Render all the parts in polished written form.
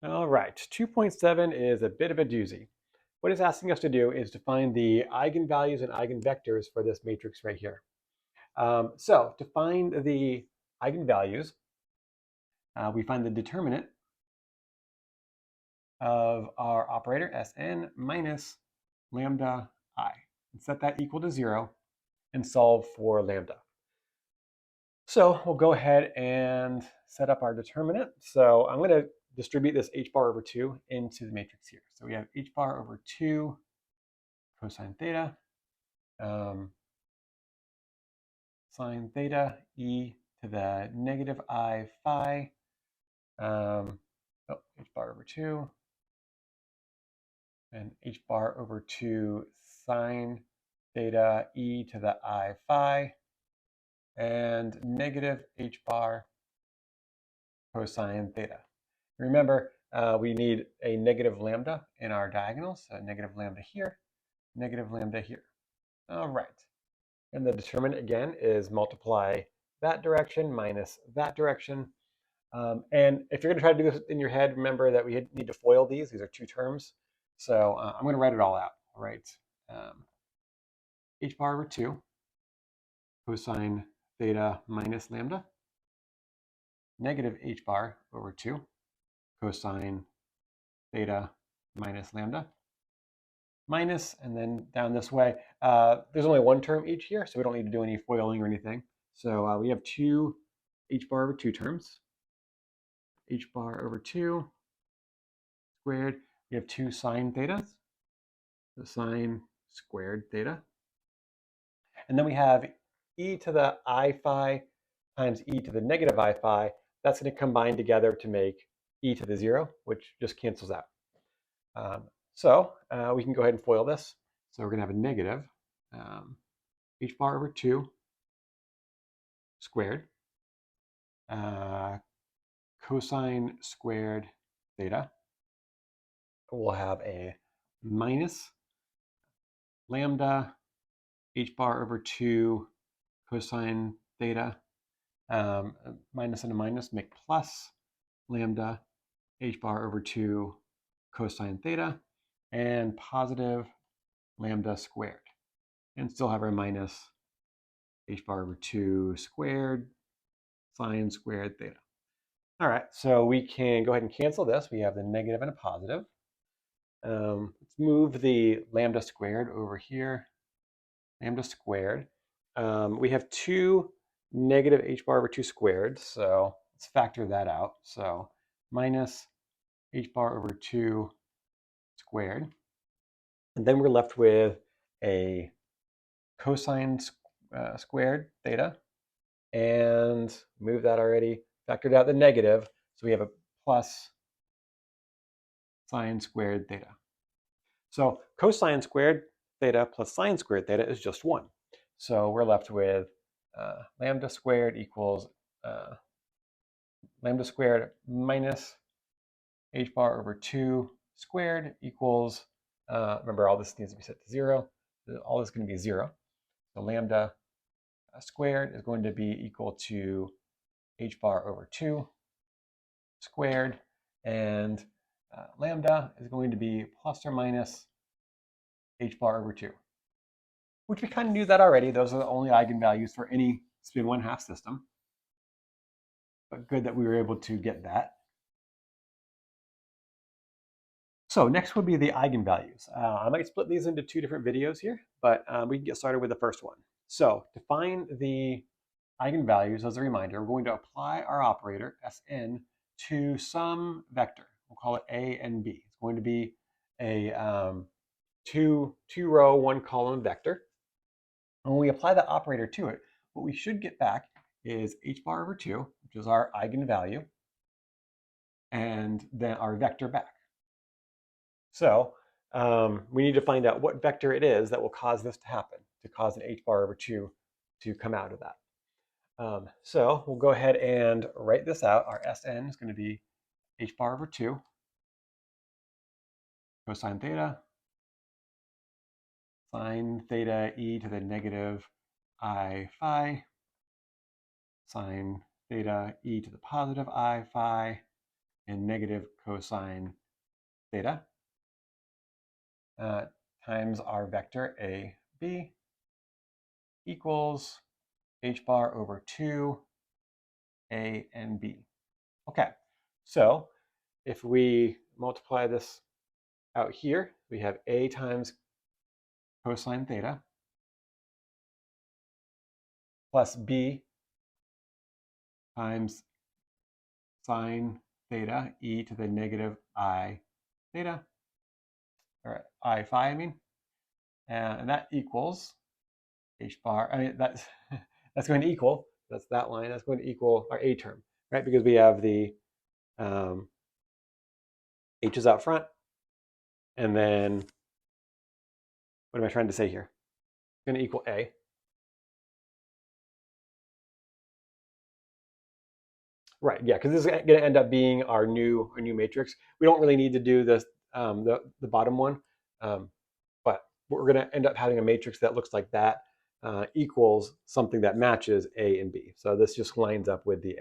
All right, 2.7 is a bit of a doozy. What it's asking us to do is to find the eigenvalues and eigenvectors for this matrix right here. So to find the eigenvalues, we find the determinant of our operator Sn minus lambda I, and set that equal to 0 and solve for lambda. So we'll go ahead and set up our determinant. So I'm going to distribute this h bar over 2 into the matrix here. So we have h bar over 2 cosine theta, sine theta, e to the negative I phi, h bar over 2, and h bar over 2 sine theta, e to the I phi, and negative h bar cosine theta. Remember, we need a negative lambda in our diagonals, so negative lambda here, negative lambda here. All right. And the determinant, again, is multiply that direction minus that direction. And if you're going to try to do this in your head, remember that we need to FOIL these. These are two terms. So I'm going to write it all out. All right. H bar over 2 cosine theta minus lambda, negative h bar over 2 cosine theta minus lambda, minus, and then down this way. There's only one term each here, so we don't need to do any FOILing or anything. So we have two h bar over 2 terms. H bar over 2 squared. We have 2 sine theta, so sine squared theta. And then we have e to the I phi times e to the negative I phi. That's going to combine together to make e to the 0, which just cancels out. So we can go ahead and FOIL this. So we're going to have a negative h bar over 2 squared cosine squared theta. We'll have a minus lambda h bar over 2 cosine theta. Minus and a minus make plus lambda h bar over 2 cosine theta, and positive lambda squared. And still have our minus h bar over 2 squared sine squared theta. All right, so we can go ahead and cancel this. We have the negative and a positive. Let's move the lambda squared over here. Lambda squared. We have 2 negative h bar over 2 squared, so let's factor that out. So minus h bar over 2 squared. And then we're left with a cosine squared theta, and move that already. Factored out the negative, so we have a plus sine squared theta. So cosine squared theta plus sine squared theta is just 1. So we're left with lambda squared equals lambda squared minus h bar over 2 squared equals, remember all this needs to be set to 0. All this is going to be 0. So lambda squared is going to be equal to h bar over 2 squared, and lambda is going to be plus or minus h bar over 2, which we kind of knew that already. Those are the only eigenvalues for any spin 1/2 system. But good that we were able to get that. So next would be the eigenvalues. I might split these into 2 different videos here, but we can get started with the first one. So to find the eigenvalues, as a reminder, we're going to apply our operator, Sn, to some vector. We'll call it A and B. It's going to be a two row, 1 column vector. And when we apply that operator to it, what we should get back is h bar over 2, which is our eigenvalue, and then our vector back. So we need to find out what vector it is that will cause this to happen, to cause an h bar over 2 to come out of that. So we'll go ahead and write this out. Our Sn is going to be h bar over 2 cosine theta sine theta e to the negative I phi sine theta e to the positive I phi, and negative cosine theta times our vector a, b equals h bar over 2 a and b. Okay, so if we multiply this out here, we have a times cosine theta plus b times sine theta e to the negative I theta, or I phi, I mean, and that equals h bar. I mean, that's that's going to equal, that's that line, that's going to equal our a term, right? Because we have the h is out front, and then what am I trying to say here? It's going to equal a. Right, yeah, because this is going to end up being our new matrix. We don't really need to do this the bottom one, but we're going to end up having a matrix that looks like that equals something that matches A and B. So this just lines up with the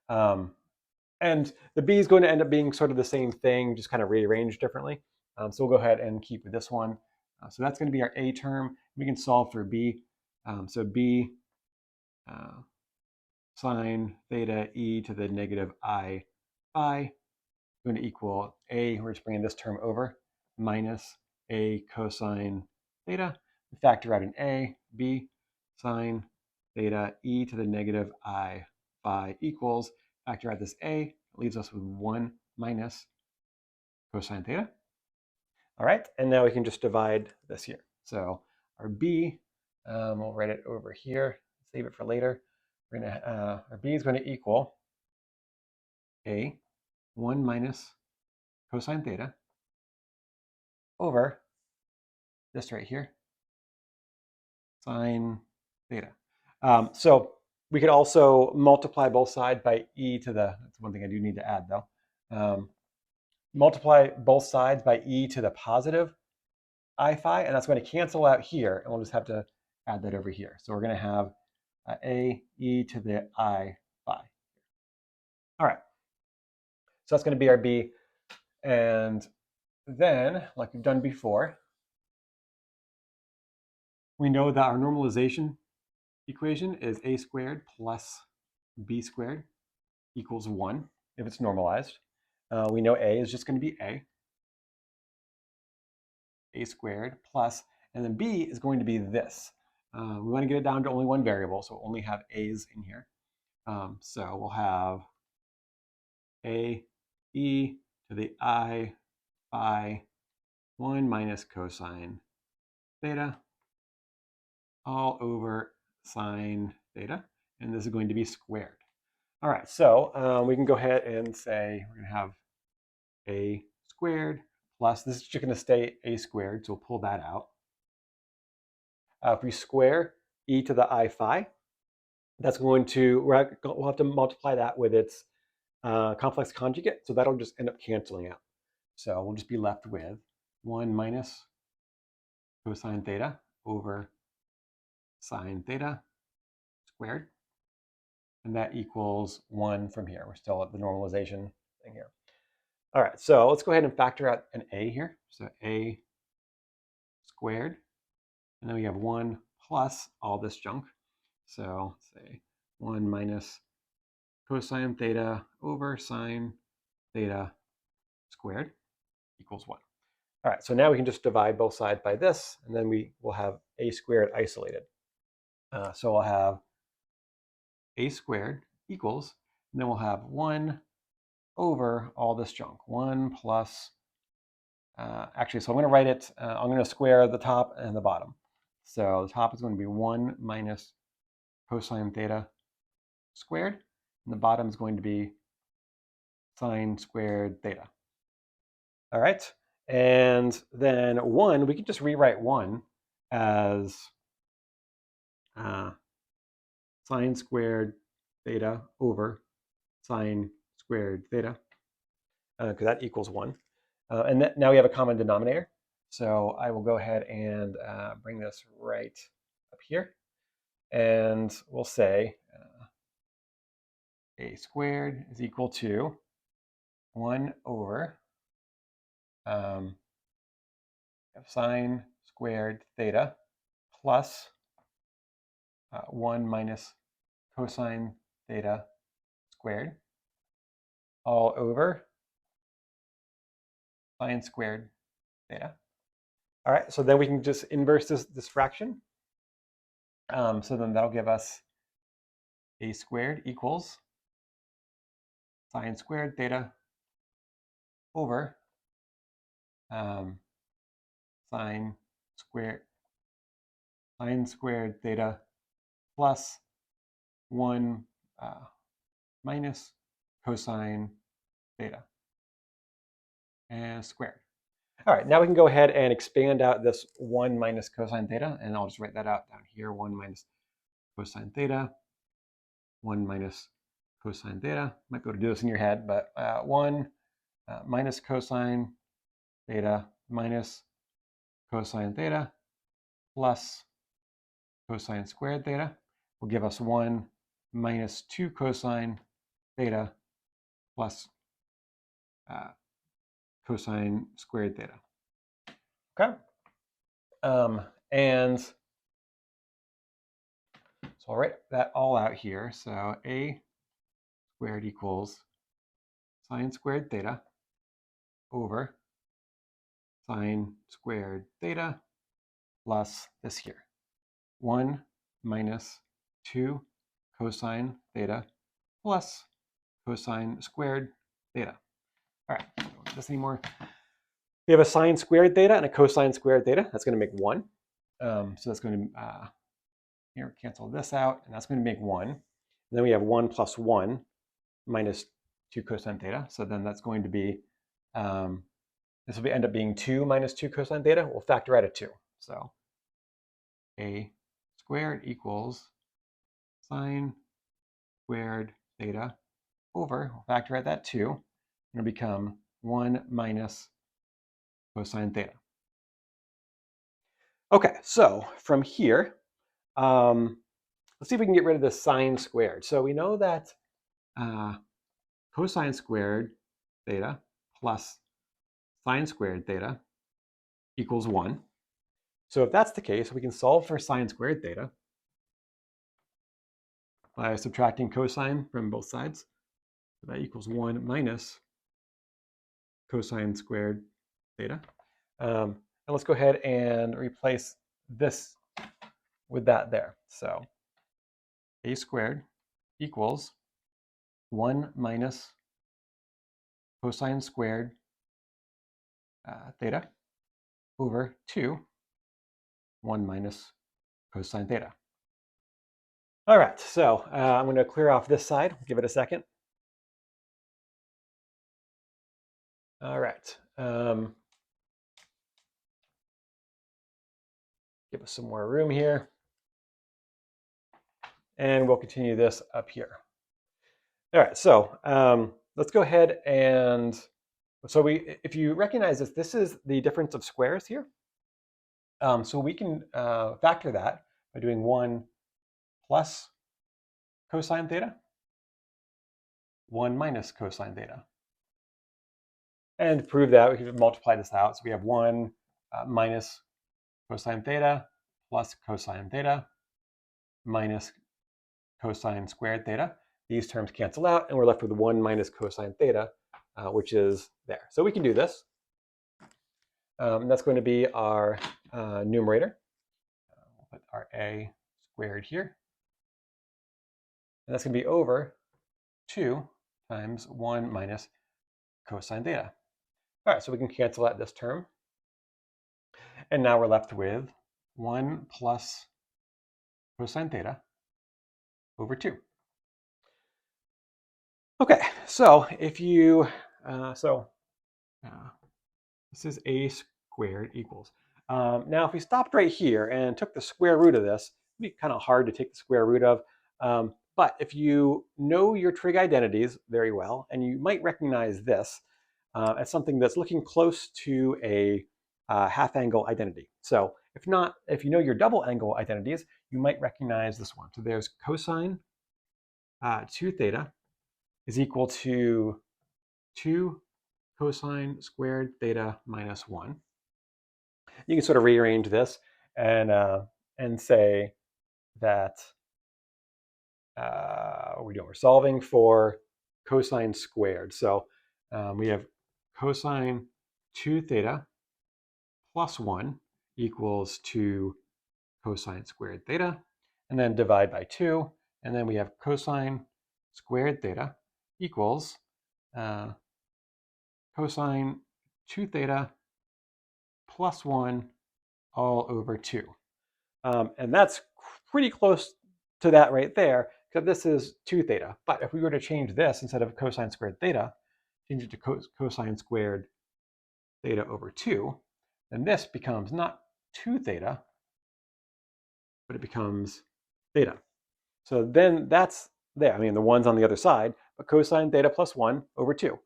A. And the B is going to end up being sort of the same thing, just kind of rearranged differently. So we'll go ahead and keep with this one. So that's going to be our A term. We can solve for B. So B sine theta e to the negative I phi is going to equal A, we're just bringing this term over, minus A cosine theta. We factor out an A, B sine theta e to the negative I phi equals, factor out this A, it leaves us with 1 minus cosine theta. All right, and now we can just divide this here. So our B, we'll write it over here, save it for later. We're gonna, our B is going to equal A 1 minus cosine theta over this right here, sine theta. So we could also multiply both sides by e to the, that's one thing I do need to add though. Multiply both sides by e to the positive I phi, and that's going to cancel out here, and we'll just have to add that over here. So we're going to have a e to the I phi. All right, so that's going to be our B. And then, like we've done before, we know that our normalization equation is a squared plus b squared equals 1 if it's normalized. We know a is just going to be a squared plus, and then b is going to be this. We want to get it down to only one variable, so we'll only have a's in here. So we'll have a e to the I phi 1 minus cosine theta all over sine theta, and this is going to be squared. All right, so we can go ahead and say we're going to have a squared plus, this is just going to stay a squared, so we'll pull that out. If we square e to the I phi, that's going to, we'll have to multiply that with its complex conjugate, so that'll just end up canceling out. So we'll just be left with 1 minus cosine theta over sine theta squared. And that equals 1 from here. We're still at the normalization thing here. All right, so let's go ahead and factor out an a here. So a squared. And then we have 1 plus all this junk. So say 1 minus cosine theta over sine theta squared equals 1. All right, so now we can just divide both sides by this, and then we will have a squared isolated. So we'll have a squared equals, and then we'll have 1 over all this junk. 1 plus, actually, so I'm going to write it, I'm going to square the top and the bottom. So the top is going to be 1 minus cosine theta squared, and the bottom is going to be sine squared theta. All right, and then 1, we can just rewrite 1 as sine squared theta over sine squared theta, because that equals 1. And now we have a common denominator. So I will go ahead and bring this right up here. And we'll say a squared is equal to 1 over sine squared theta plus 1 minus cosine theta squared all over sine squared theta. All right, so then we can just inverse this fraction. So then that'll give us a squared equals sine squared theta over sine squared theta plus 1 minus cosine theta and squared. All right, now we can go ahead and expand out this 1 minus cosine theta, and I'll just write that out down here, 1 minus cosine theta, 1 minus cosine theta. Might go to do this in your head, but 1 minus cosine theta minus cosine theta plus cosine squared theta will give us 1 minus 2 cosine theta plus cosine squared theta. Okay. And so I'll write that all out here. So a squared equals sine squared theta over sine squared theta plus this here. 1 minus 2 cosine theta plus cosine squared theta. All right, I don't do this anymore. We have a sine squared theta and a cosine squared theta. That's going to make 1. So that's going to here cancel this out, and that's going to make 1. And then we have 1 plus 1 minus 2 cosine theta. So then that's going to be, this will end up being 2 minus 2 cosine theta. We'll factor out a 2. So a squared equals sine squared theta over, we'll factor out that 2, and it'll become 1 minus cosine theta. Okay, so from here, let's see if we can get rid of this sine squared. So we know that cosine squared theta plus sine squared theta equals 1. So if that's the case, we can solve for sine squared theta by subtracting cosine from both sides. So that equals 1 minus cosine squared theta. And let's go ahead and replace this with that there. So a squared equals 1 minus cosine squared theta over 2, 1 minus cosine theta. All right, so I'm going to clear off this side. Give it a second. All right. Give us some more room here. And we'll continue this up here. All right, so let's go ahead and, so if you recognize this is the difference of squares here. So we can factor that by doing 1 plus cosine theta, 1 minus cosine theta. And to prove that, we can multiply this out. So we have 1 minus cosine theta plus cosine theta minus cosine squared theta. These terms cancel out, and we're left with 1 minus cosine theta, which is there. So we can do this. That's going to be our numerator. We'll put our a squared here. And that's going to be over 2 times 1 minus cosine theta. All right, so we can cancel out this term. And now we're left with 1 plus cosine theta over 2. Okay, so if you, this is a squared equals. Now, if we stopped right here and took the square root of this, it'd be kind of hard to take the square root of. But if you know your trig identities very well, and you might recognize this as something that's looking close to a half angle identity. So if not, if you know your double angle identities, you might recognize this one. So there's cosine 2 theta is equal to 2 cosine squared theta minus 1. You can sort of rearrange this and say that we're solving for cosine squared. So we have cosine 2 theta plus 1 equals 2 cosine squared theta, and then divide by 2, and then we have cosine squared theta equals cosine 2 theta plus 1 all over 2. And that's pretty close to that right there, because this is 2 theta. But if we were to change this, instead of cosine squared theta, change it to cosine squared theta over 2, then this becomes not 2 theta, but it becomes theta. So then that's there. I mean, the 1's on the other side, but cosine theta plus 1 over 2.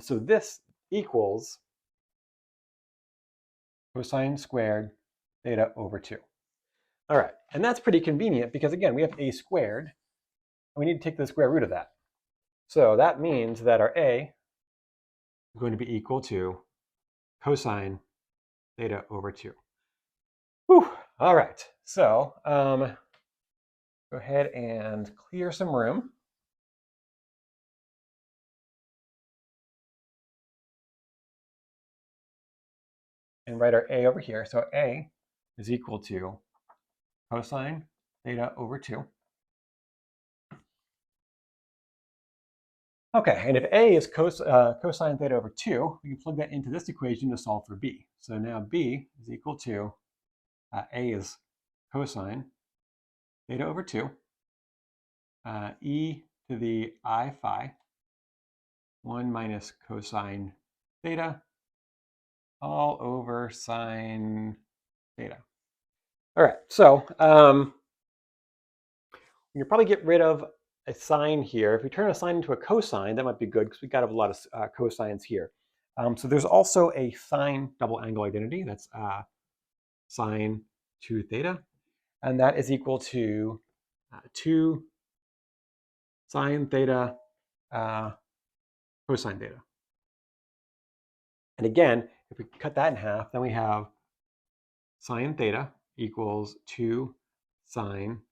So this equals cosine squared theta over 2. All right, and that's pretty convenient because, again, we have a squared, and we need to take the square root of that. So that means that our a is going to be equal to cosine theta over 2. Whew. All right, so go ahead and clear some room. And write our a over here. So a is equal to cosine theta over 2. Okay, and if a is cosine theta over 2, we can plug that into this equation to solve for b. So now b is equal to, a is cosine theta over 2, e to the I phi, 1 minus cosine theta, all over sine theta. All right, so you can probably get rid of a sine here. If we turn a sine into a cosine, that might be good because we got a lot of cosines here. So there's also a sine double angle identity. That's sine 2 theta. And that is equal to 2 sine theta cosine theta. And again, if we cut that in half, then we have sine theta equals 2 sine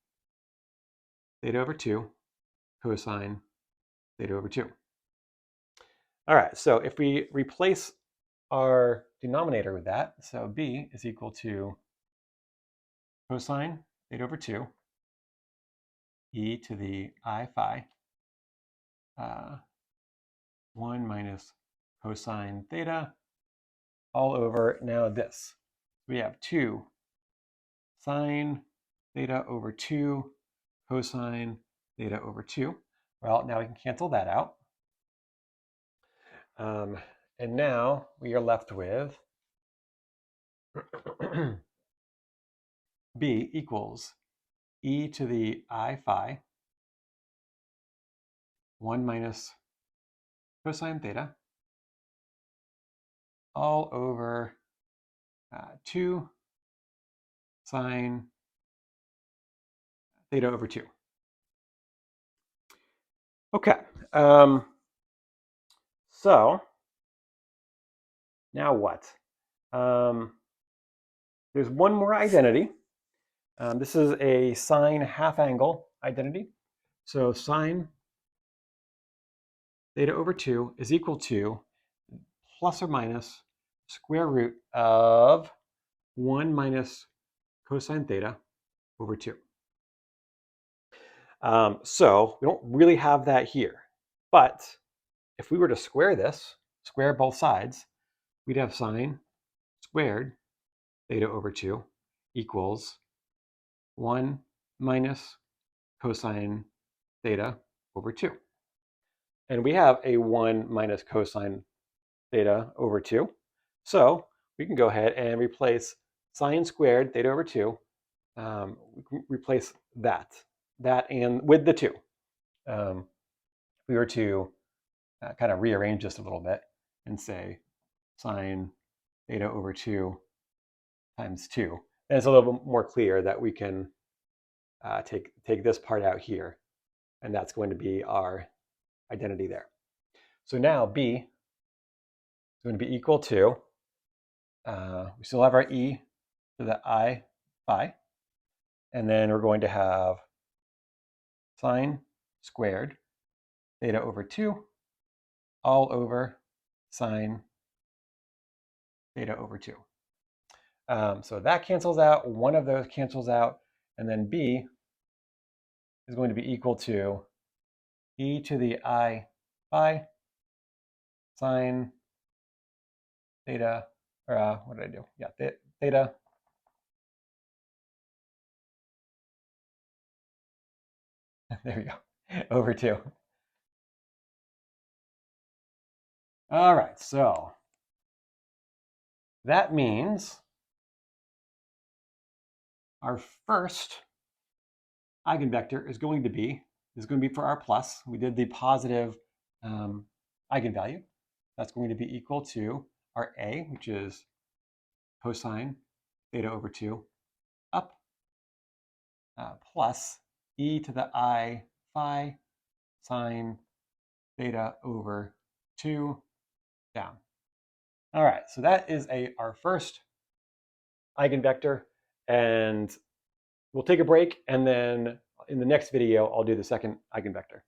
theta over 2 cosine theta over 2. All right, so if we replace our denominator with that, so b is equal to cosine theta over 2 e to the I phi 1 minus cosine theta all over now this. We have 2 sine theta over 2 cosine theta over 2. Well, now we can cancel that out. And now we are left with b equals e to the I phi 1 minus cosine theta all over 2 sine theta over 2. Okay, so now what? There's one more identity. This is a sine half angle identity. So sine theta over 2 is equal to plus or minus square root of 1 minus cosine theta over 2. So we don't really have that here. But if we were to square this, square both sides, we'd have sine squared theta over 2 equals 1 minus cosine theta over 2. And we have a 1 minus cosine theta over 2. So we can go ahead and replace sine squared theta over 2. We can replace that and with the 2. If we were to kind of rearrange this a little bit and say sine theta over 2 times 2, then it's a little bit more clear that we can take this part out here, and that's going to be our identity there. So now B is going to be equal to, we still have our e to the I phi, and then we're going to have sine squared theta over 2 all over sine theta over 2. So that cancels out, one of those cancels out, and then B is going to be equal to e to the I phi sine theta, or what did I do? Yeah, theta there we go, over 2. All right, so that means our first eigenvector is going to be for our plus. We did the positive eigenvalue. That's going to be equal to our A, which is cosine theta over 2 up, plus e to the I phi sine theta over 2 down. All right, so that is our first eigenvector, and we'll take a break, and then in the next video, I'll do the second eigenvector.